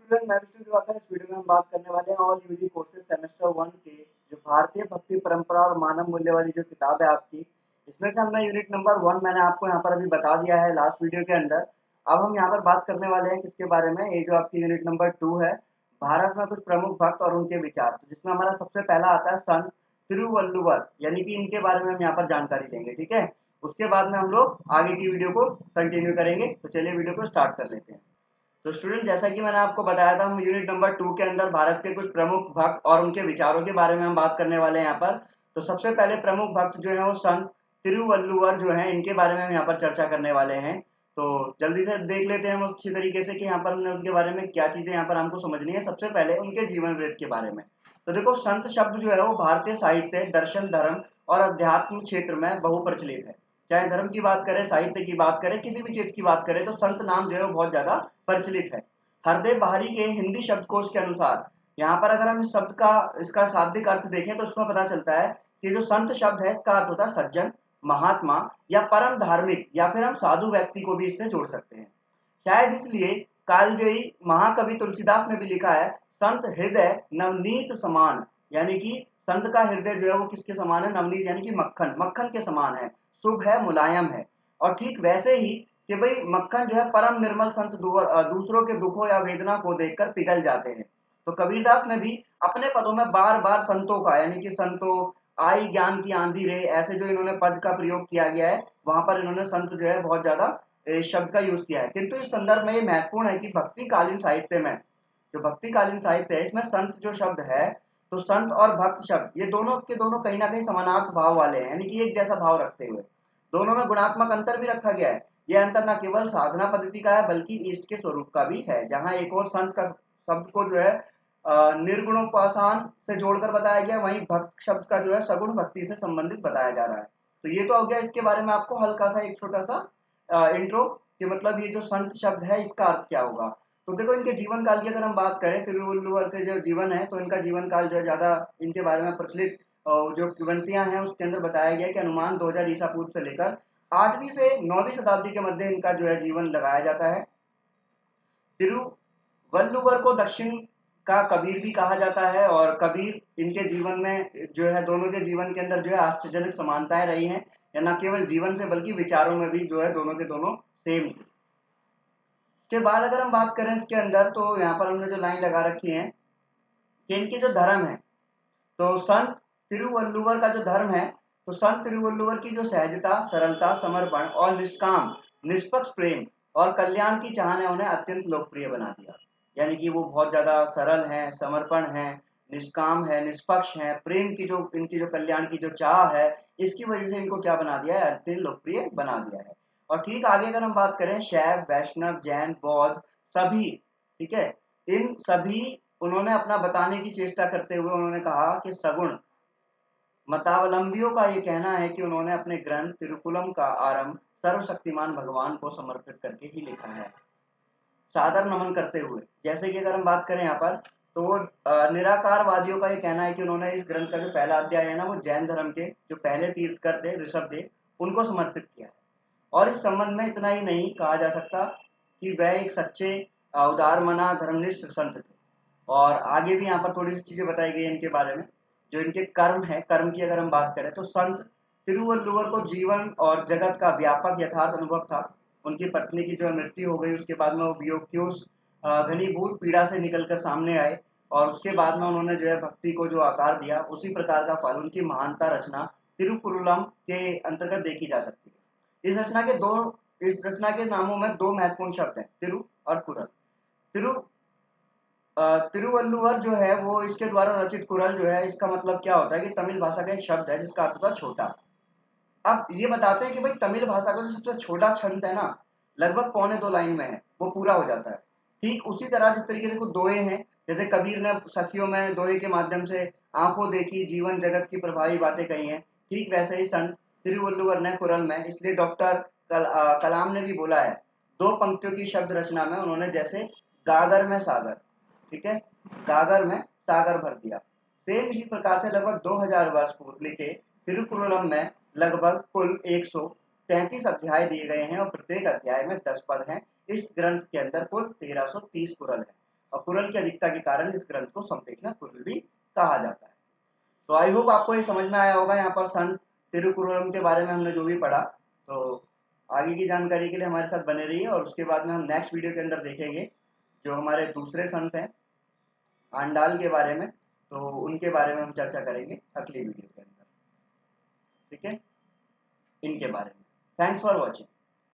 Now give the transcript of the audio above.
Student, मैं विष्णु दिवाकर। इस video में हम बात करने वाले हैं ऑल यूजी कोर्सेज सेमेस्टर 1 के जो भारतीय भक्ति परंपरा और मानव मूल्य वाली जो किताब है आपकी, इसमें से हमने यूनिट नंबर 1 मैंने आपको यहाँ पर अभी बता दिया है लास्ट वीडियो के अंदर। अब हम यहाँ पर बात करने वाले हैं किसके बारे में, ये जो आपकी यूनिट नंबर 2 है, भारत में कुछ प्रमुख भक्त और उनके विचार, तो जिसमें हमारा सबसे पहला आता है संत तिरुवल्लुवर, यानी कि इनके बारे में हम यहाँ पर जानकारी लेंगे। ठीक है, उसके बाद में हम लोग आगे की वीडियो को कंटिन्यू करेंगे। तो चलिए वीडियो को स्टार्ट कर लेते हैं। तो स्टूडेंट, जैसा कि मैंने आपको बताया था, हम यूनिट नंबर 2 के अंदर भारत के कुछ प्रमुख भक्त और उनके विचारों के बारे में हम बात करने वाले हैं यहाँ पर। तो सबसे पहले प्रमुख भक्त जो है वो संत तिरुवल्लुवर जो है, इनके बारे में हम यहाँ पर चर्चा करने वाले हैं। तो जल्दी से देख लेते हैं हम अच्छी तरीके से कि यहाँ पर हमने उनके बारे में क्या चीजें यहाँ पर हमको समझनी है। सबसे पहले उनके जीवन वृत्त के बारे में। तो देखो, संत शब्द जो है वो भारतीय साहित्य, दर्शन, धर्म और अध्यात्म क्षेत्र में बहुप्रचलित है। चाहे धर्म की बात करें, साहित्य की बात करें, किसी भी चीज की बात करें, तो संत नाम जो है वो बहुत ज्यादा प्रचलित है। हरदेव बहारी के हिंदी शब्दकोश के अनुसार, यहाँ पर अगर हम इस शब्द का इसका शाब्दिक अर्थ देखें तो इसमें पता चलता है कि जो संत शब्द है इसका अर्थ होता है सज्जन, महात्मा या परम धार्मिक, या फिर हम साधु व्यक्ति को भी इससे जोड़ सकते हैं। शायद इसलिए कालजयी महाकवि तुलसीदास ने भी लिखा है, संत हृदय नवनीत समान, यानी कि संत का हृदय जो है वो किसके समान है? नवनीत यानी कि मक्खन, मक्खन के समान है, शुभ है, मुलायम है। और ठीक वैसे ही कि भाई मक्खन जो है परम निर्मल, संत दूसरों के दुखों या वेदना को देखकर पिघल जाते हैं। तो कबीरदास ने भी अपने पदों में बार बार संतों का, यानी कि संतों आई ज्ञान की आंधी रे, ऐसे जो इन्होंने पद का प्रयोग किया गया है, वहां पर इन्होंने संत जो है बहुत ज्यादा इस शब्द का यूज किया है। किंतु इस संदर्भ में ये महत्वपूर्ण है कि भक्तिकालीन साहित्य में, जो भक्तिकालीन साहित्य है, इसमें संत जो शब्द है, तो संत और भक्त शब्द ये दोनों के दोनों कहीं ना कहीं समानार्थ भाव वाले हैं, यानी कि एक जैसा भाव रखते हुए दोनों में गुणात्मक अंतर भी रखा गया है। यह अंतर न केवल साधना पद्धति का है बल्कि इष्ट के स्वरूप का भी है। जहां एक और संत का शब्द को जो है निर्गुणोपासन से जोड़कर बताया गया, वहीं भक्त शब्द का जो है सगुण भक्ति से संबंधित बताया जा रहा है। तो ये तो हो गया इसके बारे में आपको हल्का सा एक छोटा सा इंट्रो, कि मतलब ये जो संत शब्द है इसका अर्थ क्या होगा। तो देखो, इनके जीवन काल की अगर हम बात करें, तिरुवल्लुवर के जो जीवन है, तो इनका जीवन काल जो है ज्यादा इनके बारे में प्रचलित जो किवंतियां हैं उसके अंदर बताया गया कि अनुमान 2000 ईसा पूर्व से लेकर 8वीं से 9वीं शताब्दी के मध्य इनका जो है जीवन लगाया जाता है। तिरुवल्लुवर को दक्षिण का कबीर भी कहा जाता है, और कबीर इनके जीवन में जो है, दोनों के जीवन के अंदर जो है आश्चर्यजनक समानताएं रही हैं, या न केवल जीवन से बल्कि विचारों में भी जो है दोनों के दोनों सेम। के बाद अगर हम बात करें इसके अंदर, तो यहाँ पर हमने जो लाइन लगा रखी है कि इनके जो धर्म है, तो संत तिरुवल्लुवर का जो धर्म है, तो संत तिरुवल्लुवर की जो सहजता, सरलता, समर्पण और निष्काम निष्पक्ष प्रेम और कल्याण की चाह ने उन्हें अत्यंत लोकप्रिय बना दिया। यानी कि वो बहुत ज्यादा सरल हैं, समर्पण हैं, निष्काम है, निष्पक्ष है, प्रेम की जो इनकी जो कल्याण की जो चाह है, इसकी वजह से इनको क्या बना दिया है? अत्यंत लोकप्रिय बना दिया है। और ठीक आगे अगर हम बात करें, शैव, वैष्णव, जैन, बौद्ध सभी, ठीक है, इन सभी उन्होंने अपना बताने की चेष्टा करते हुए उन्होंने कहा कि सगुण मतावलंबियों का ये कहना है कि उन्होंने अपने ग्रंथ तिरुकुलम का आरंभ सर्वशक्तिमान भगवान को समर्पित करके ही लिखा है, सादर नमन करते हुए। जैसे कि अगर हम बात करें यहाँ पर, तो निराकारवादियों का ये कहना है कि उन्होंने इस ग्रंथ का जो पहला अध्याय है ना, वो जैन धर्म के जो पहले तीर्थकर थे, ऋषभदेव, उनको समर्पित किया है। और इस संबंध में इतना ही नहीं कहा जा सकता कि वह एक सच्चे उदार मना धर्मनिष्ठ संत थे। और आगे भी यहाँ पर थोड़ी सी चीजें बताई गई इनके बारे में। जो इनके कर्म है, कर्म की अगर हम बात करें, तो संत तिरुवल्लुवर को जीवन और जगत का व्यापक यथार्थ अनुभव था। उनकी पत्नी की जो मृत्यु हो गई, उसके बाद में वो वियोग की उस घनीभूत पीड़ा से निकलकर सामने आए, और उसके बाद में उन्होंने जो है भक्ति को जो आकार दिया, उसी प्रकार का फल उनकी महानता रचना तिरुकुरुलम के अंतर्गत देखी जा सकती है। इस रचना के नामों में दो महत्वपूर्ण शब्द हैं, तिरु और कुरल। तिरु तिरुवल्लुवर जो है वो, इसके द्वारा रचित कुरल जो है, इसका मतलब क्या होता है कि तमिल भाषा का एक शब्द है जिसका अर्थ होता है छोटा। अब ये बताते हैं कि भाई तमिल भाषा का जो सबसे छोटा छंद है ना, लगभग 1.25 लाइन में है, वो पूरा हो जाता है। ठीक उसी तरह जिस तरीके से कुछ दोहे हैं, जैसे कबीर ने सखियों में दोहे के माध्यम से आंखों देखी जीवन जगत की प्रभावी बातें कही हैं, ठीक वैसे ही संत तिरुवल्लुवर ने कुरल में, इसलिए डॉक्टर कलाम ने भी बोला है, 2 पंक्तियों की शब्द रचना में उन्होंने जैसे गागर में सागर, ठीक है, गागर में सागर भर दिया। सेम इसी प्रकार से लगभग 2000 वर्ष पूर्व लिखे तिरुकुरलम में लगभग कुल 133 अध्याय दिए गए हैं, और प्रत्येक अध्याय में 10 पद हैं। इस ग्रंथ के अंदर कुल 1330 कुरल है। और कुरल की अधिकता के कारण इस ग्रंथ को संपेखना कुरल भी कहा जाता है। तो आई होप आपको ये समझ में आया होगा। यहाँ पर संत तिरुकुरलम के बारे में हमने जो भी पढ़ा, तो आगे की जानकारी के लिए हमारे साथ बने रहिए और उसके बाद में हम नेक्स्ट वीडियो के अंदर देखेंगे जो हमारे दूसरे संत हैं आंडाल के बारे में, तो उनके बारे में हम चर्चा करेंगे अगली वीडियो के अंदर, ठीक है, इनके बारे में। Thanks for watching.